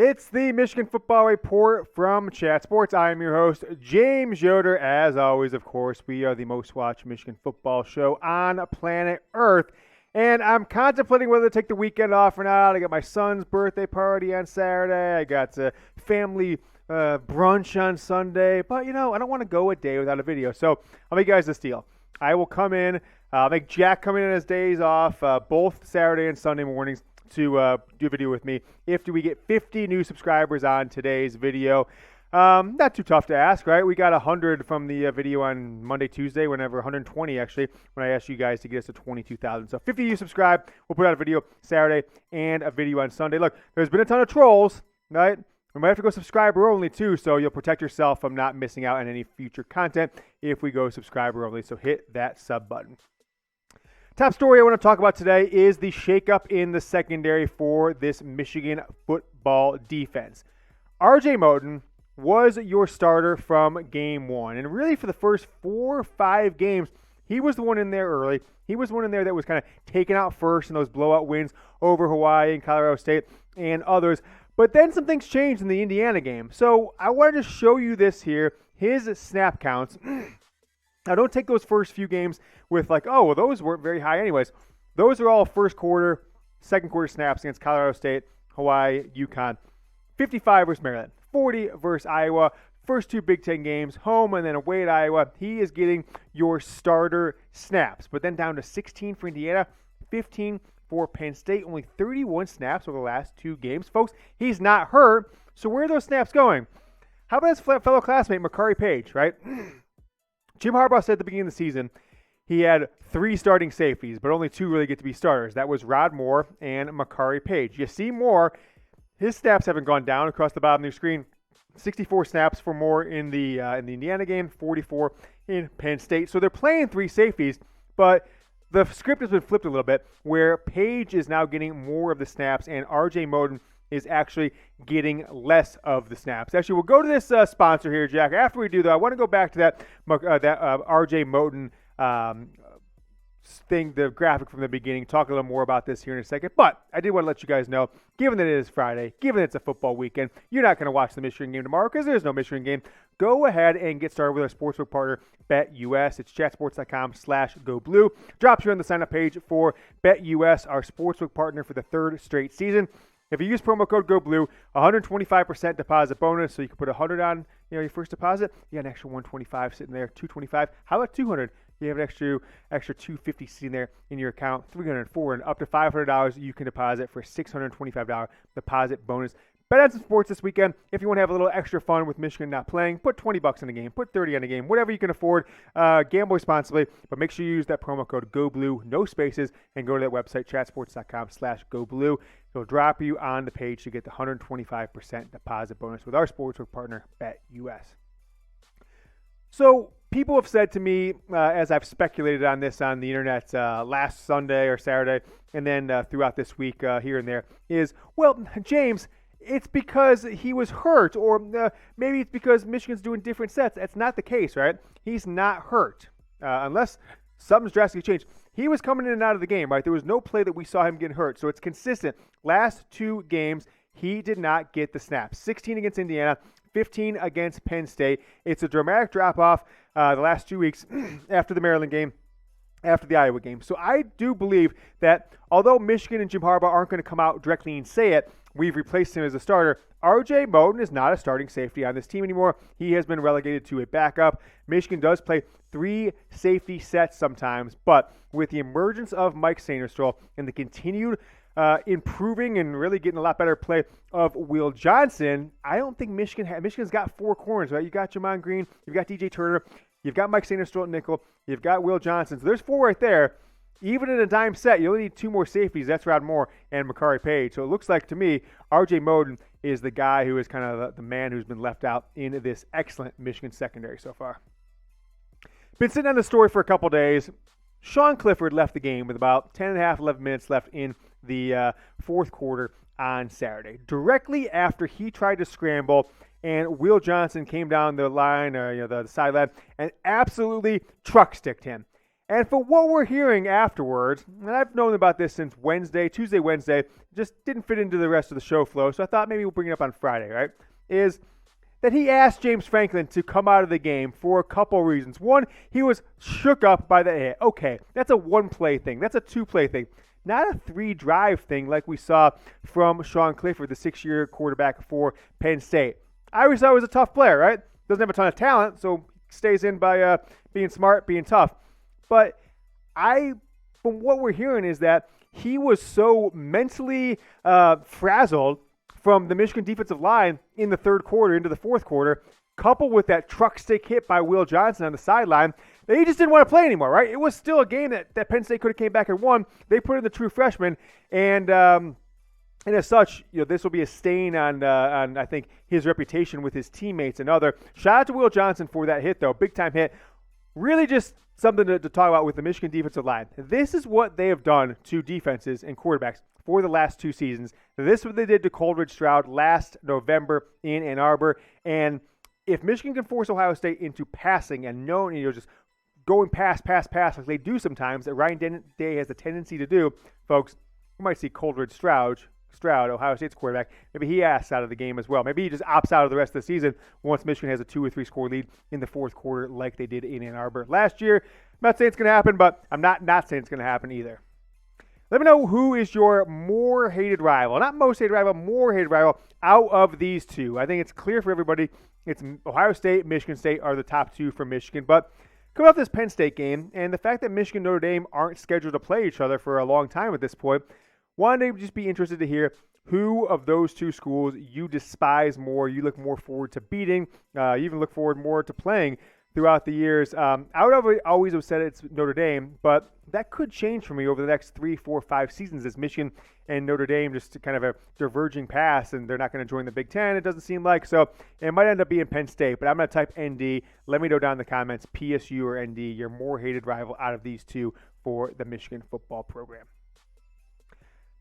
It's the Michigan Football Report from Chat Sports. I am your host, James Yoder. As always, of course, we are the most watched Michigan football show on planet Earth. And I'm contemplating whether to take the weekend off or not. I got my son's birthday party on Saturday. I got family brunch on Sunday. But, I don't want to go a day without a video. So I'll make you guys this deal. I will come in, make Jack come in on his days off, both Saturday and Sunday mornings, to do a video with me if we get 50 new subscribers on today's video. Not too tough to ask, right? We got 100 from the video on Monday, Tuesday, 120 actually, when I asked you guys to get us to 22,000. So 50 of you subscribe. We'll put out a video Saturday and a video on Sunday. Look, there's been a ton of trolls, right? We might have to go subscriber only too, so you'll protect yourself from not missing out on any future content if we go subscriber only. So hit that sub button. Top story I want to talk about today is the shakeup in the secondary for this Michigan football defense. RJ Moten was your starter from game one. And really for the first 4 or 5 games, he was the one in there early. He was one in there that was kind of taken out first in those blowout wins over Hawaii and Colorado State and others. But then some things changed in the Indiana game. So I wanted to show you this here, his snap counts. Now, don't take those first few games with like, oh, well, those weren't very high anyways. Those are all first quarter, second quarter snaps against Colorado State, Hawaii, UConn. 55 versus Maryland, 40 versus Iowa. First 2 Big Ten games, home and then away at Iowa. He is getting your starter snaps. But then down to 16 for Indiana, 15 for Penn State. Only 31 snaps over the last 2 games. Folks, he's not hurt. So where are those snaps going? How about his fellow classmate, Makari Page, right? Jim Harbaugh said at the beginning of the season he had 3 starting safeties, but only 2 really get to be starters. That was Rod Moore and Makari Page. You see Moore, his snaps haven't gone down across the bottom of your screen. 64 snaps for Moore in the Indiana game, 44 in Penn State. So they're playing 3 safeties, but the script has been flipped a little bit where Page is now getting more of the snaps and RJ Moten is actually getting less of the snaps. Actually, we'll go to this sponsor here, Jack. After we do, though, I want to go back to that RJ Moten thing, the graphic from the beginning, talk a little more about this here in a second. But I did want to let you guys know, given that it is Friday, given it's a football weekend, you're not going to watch the Michigan game tomorrow because there's no Michigan game. Go ahead and get started with our sportsbook partner, BetUS. It's chatsports.com/GoBlue. Drops you on the sign-up page for BetUS, our sportsbook partner for the 3rd straight season. If you use promo code GoBlue, 125% deposit bonus, so you can put 100 on your first deposit. You got an extra 125 sitting there, 225. How about 200? You have an extra 250 sitting there in your account, 300, 400, up to $500 you can deposit for a $625 deposit bonus. Bet on some sports this weekend. If you want to have a little extra fun with Michigan not playing, put $20 in the game, put $30 on the game, whatever you can afford. Gamble responsibly, but make sure you use that promo code GoBlue, no spaces, and go to that website, chatsports.com/GoBlue. It'll drop you on the page to get the 125% deposit bonus with our sportsbook partner, BetUS. So people have said to me, as I've speculated on this on the internet last Sunday or Saturday, and then throughout this week here and there, is, well, James, it's because he was hurt, or maybe it's because Michigan's doing different sets. That's not the case, right? He's not hurt, unless something's drastically changed. He was coming in and out of the game, right? There was no play that we saw him getting hurt, so it's consistent. Last 2 games, he did not get the snaps. 16 against Indiana, 15 against Penn State. It's a dramatic drop-off the last 2 weeks after the Maryland game, after the Iowa game. So I do believe that although Michigan and Jim Harbaugh aren't going to come out directly and say it, we've replaced him as a starter. RJ Moten is not a starting safety on this team anymore. He has been relegated to a backup. Michigan does play 3 safety sets sometimes, but with the emergence of Mike Sainristil and the continued improving and really getting a lot better play of Will Johnson, I don't think Michigan's got 4 corners, right? You got Jamon Green, you've got DJ Turner, you've got Mike Sainristil at nickel, you've got Will Johnson. So there's 4 right there. Even in a dime set, you only need 2 more safeties. That's Rod Moore and Makari Page. So it looks like to me, RJ Moten is the guy who is kind of the man who's been left out in this excellent Michigan secondary so far. Been sitting on the story for a couple days. Sean Clifford left the game with about 10 and a half, 11 minutes left in the 4th quarter on Saturday. Directly after he tried to scramble and Will Johnson came down the line, the sideline, and absolutely truck sticked him. And for what we're hearing afterwards, and I've known about this since Tuesday, Wednesday, just didn't fit into the rest of the show flow, so I thought maybe we'll bring it up on Friday, right? Is that he asked James Franklin to come out of the game for a couple reasons. One, he was shook up by the hit. Okay, that's a one-play thing. That's a two-play thing. Not a three-drive thing like we saw from Sean Clifford, the 6-year quarterback for Penn State. I always thought he was a tough player, right? Doesn't have a ton of talent, so stays in by being smart, being tough. But from what we're hearing is that he was so mentally frazzled from the Michigan defensive line in the third quarter into the fourth quarter, coupled with that truck stick hit by Will Johnson on the sideline, that he just didn't want to play anymore, right? It was still a game that Penn State could have came back and won. They put in the true freshman, and as such, this will be a stain on I think his reputation with his teammates and other. Shout out to Will Johnson for that hit, though, big time hit. Really just something to talk about with the Michigan defensive line. This is what they have done to defenses and quarterbacks for the last 2 seasons. This is what they did to Coleridge Stroud last November in Ann Arbor. And if Michigan can force Ohio State into passing and just going pass like they do sometimes, that Ryan Day has a tendency to do, folks, we might see Coleridge Stroud, Ohio State's quarterback, maybe he asks out of the game as well. Maybe he just opts out of the rest of the season once Michigan has a 2 or 3 score lead in the fourth quarter like they did in Ann Arbor last year. I'm not saying it's going to happen, but I'm not saying it's going to happen either. Let me know who is your more hated rival. Not most hated rival, more hated rival out of these two. I think it's clear for everybody. It's Ohio State, Michigan State are the top 2 for Michigan. But coming off this Penn State game and the fact that Michigan and Notre Dame aren't scheduled to play each other for a long time at this point, wanted to just be interested to hear who of those 2 schools you despise more, you look more forward to beating, you even look forward more to playing throughout the years. I would always have said it's Notre Dame, but that could change for me over the next 3, 4, 5 seasons as Michigan and Notre Dame just kind of a diverging paths, and they're not going to join the Big Ten, it doesn't seem like. So it might end up being Penn State, but I'm going to type ND. Let me know down in the comments, PSU or ND, your more hated rival out of these 2 for the Michigan football program.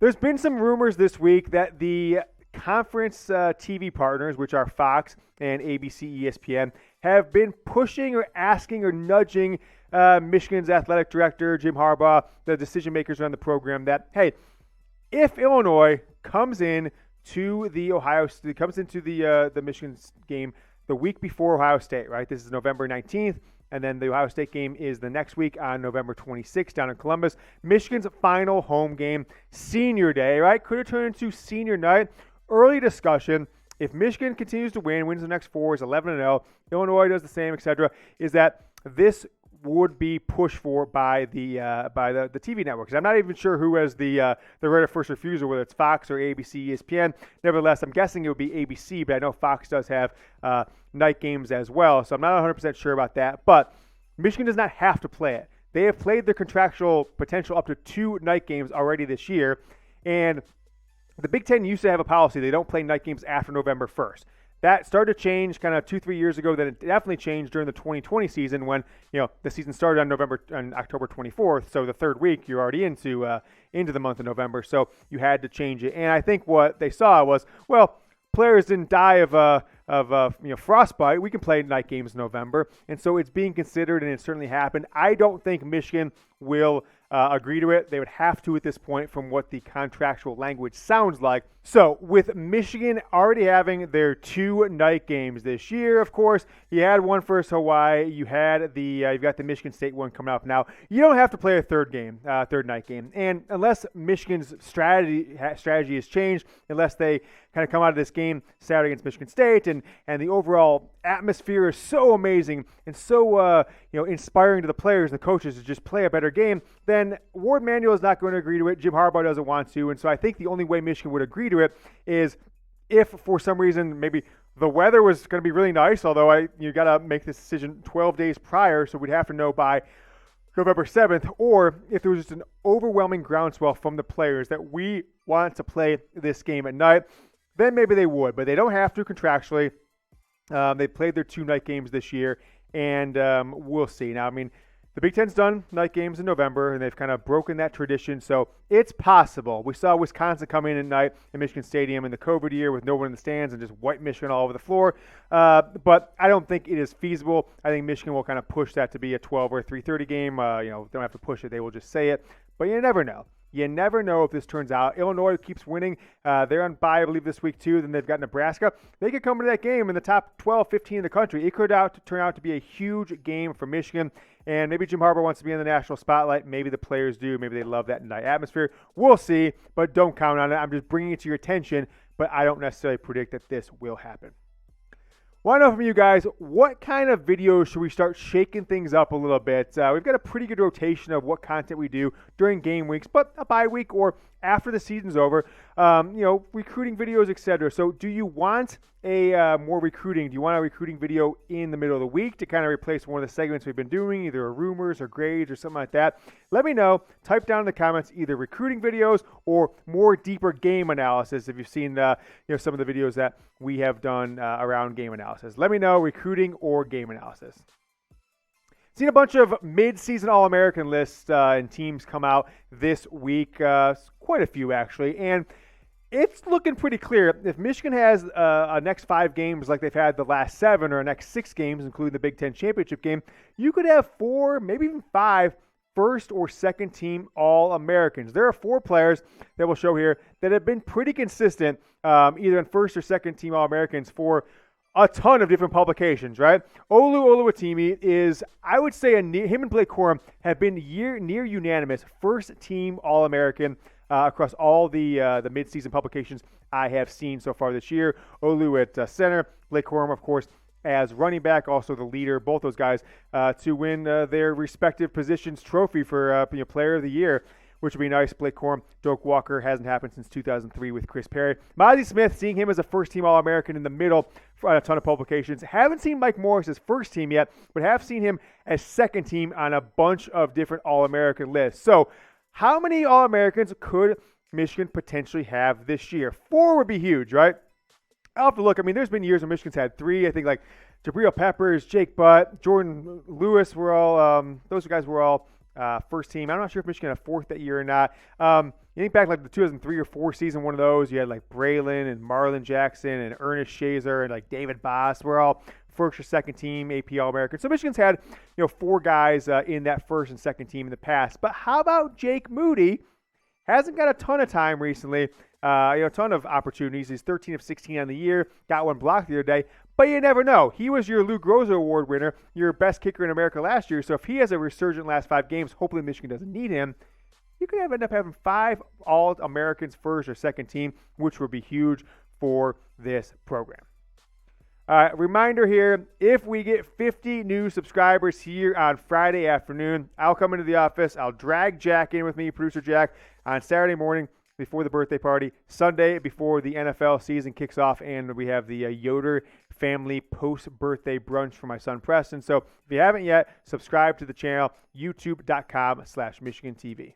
There's been some rumors this week that the conference TV partners, which are Fox and ABC, ESPN, have been pushing or asking or nudging Michigan's athletic director, Jim Harbaugh, the decision makers around the program, that, hey, if Illinois comes into the Michigan game the week before Ohio State, right? This is November 19th. And then the Ohio State game is the next week on November 26th down in Columbus. Michigan's final home game, senior day, right? Could have turned into senior night. Early discussion. If Michigan continues to wins the next 4, is 11-0, Illinois does the same, etc., is that this would be pushed for by the TV networks. I'm not even sure who has the right of first refusal, whether it's Fox or ABC, ESPN. Nevertheless, I'm guessing it would be ABC, but I know Fox does have night games as well, so I'm not 100% sure about that. But Michigan does not have to play it. They have played their contractual potential up to 2 night games already this year, and the Big Ten used to have a policy. They don't play night games after November 1st. That started to change kind of 2-3 years ago. Then it definitely changed during the 2020 season when the season started on October 24th. So the third week you're already into the month of November. So you had to change it. And I think what they saw was, well, players didn't die of frostbite. We can play night games in November, and so it's being considered, and it certainly happened. I don't think Michigan will agree to it. They would have to at this point from what the contractual language sounds like. So with Michigan already having their 2 night games this year, of course, you had one versus Hawaii. You had you've got the Michigan State one coming up now. You don't have to play a third night game. And unless Michigan's strategy has changed, unless they kind of come out of this game Saturday against Michigan State, and the overall atmosphere is so amazing and so inspiring to the players and the coaches to just play a better game, then Ward Manuel is not going to agree to it. Jim Harbaugh doesn't want to, and so I think the only way Michigan would agree to it is if for some reason maybe the weather was going to be really nice, although you got to make this decision 12 days prior, so we'd have to know by November 7th, or if there was just an overwhelming groundswell from the players that we want to play this game at night, then maybe they would, but they don't have to contractually. They played their 2 night games this year, and we'll see. Now, I mean, The Big Ten's done night games in November, and they've kind of broken that tradition, so it's possible. We saw Wisconsin come in at night at Michigan Stadium in the COVID year with no one in the stands and just white Michigan all over the floor, but I don't think it is feasible. I think Michigan will kind of push that to be a 12 or 3:30 game. Don't have to push it. They will just say it, but you never know. You never know if this turns out. Illinois keeps winning. They're on bye, I believe, this week, too. Then they've got Nebraska. They could come into that game in the top 12, 15 in the country. It could turn out to be a huge game for Michigan. And maybe Jim Harbaugh wants to be in the national spotlight. Maybe the players do. Maybe they love that night atmosphere. We'll see, but don't count on it. I'm just bringing it to your attention, but I don't necessarily predict that this will happen. Want to know from you guys, what kind of videos should we start shaking things up a little bit? We've got a pretty good rotation of what content we do during game weeks, but a bye week or after the season's over, recruiting videos, etc. So do you want more recruiting? Do you want a recruiting video in the middle of the week to kind of replace one of the segments we've been doing, either rumors or grades or something like that? Let me know. Type down in the comments either recruiting videos or more deeper game analysis if you've seen some of the videos that we have done around game analysis. Let me know, recruiting or game analysis. Seen a bunch of mid-season All-American lists and teams come out this week, quite a few actually, and it's looking pretty clear. If Michigan has a next 5 games like they've had the last 7 or a next 6 games, including the Big Ten championship game, you could have 4, maybe even 5 first or second team All-Americans. There are 4 players that we'll show here that have been pretty consistent either in first or second team All-Americans for a ton of different publications, right? Olu Oluwatimi is, I would say, him and Blake Corum have been near unanimous first team All-American across all the midseason publications I have seen so far this year. Olu at center, Blake Corum, of course, as running back, also the leader. Both those guys to win their respective positions trophy for Player of the Year, which would be nice. Blake Corum, Doak Walker, hasn't happened since 2003 with Chris Perry. Mozzie Smith, seeing him as a first-team All-American in the middle on a ton of publications. Haven't seen Mike Morris as first team yet, but have seen him as second team on a bunch of different All-American lists. So how many All-Americans could Michigan potentially have this year? 4 would be huge, right? I'll have to look. I mean, there's been years when Michigan's had 3. I think like Jabril Peppers, Jake Butt, Jordan Lewis were all, those guys were all first team. I'm not sure if Michigan had 4th that year or not. You think back like the 2003 or 4 season, one of those, you had like Braylon and Marlon Jackson and Ernest Shazer and like David Boss. We're all first or second team AP All-American. So Michigan's had 4 guys in that first and second team in the past. But how about Jake Moody? Hasn't got a ton of time recently. A ton of opportunities. He's 13 of 16 on the year. Got one blocked the other day. But you never know. He was your Lou Groza Award winner, your best kicker in America last year. So if he has a resurgent last 5 games, hopefully Michigan doesn't need him. You could end up having 5 All-Americans first or second team, which would be huge for this program. Reminder here, if we get 50 new subscribers here on Friday afternoon, I'll come into the office. I'll drag Jack in with me, producer Jack, on Saturday morning before the birthday party, Sunday before the NFL season kicks off, and we have the Yoder family post-birthday brunch for my son Preston. So if you haven't yet, subscribe to the channel, youtube.com/MichiganTV.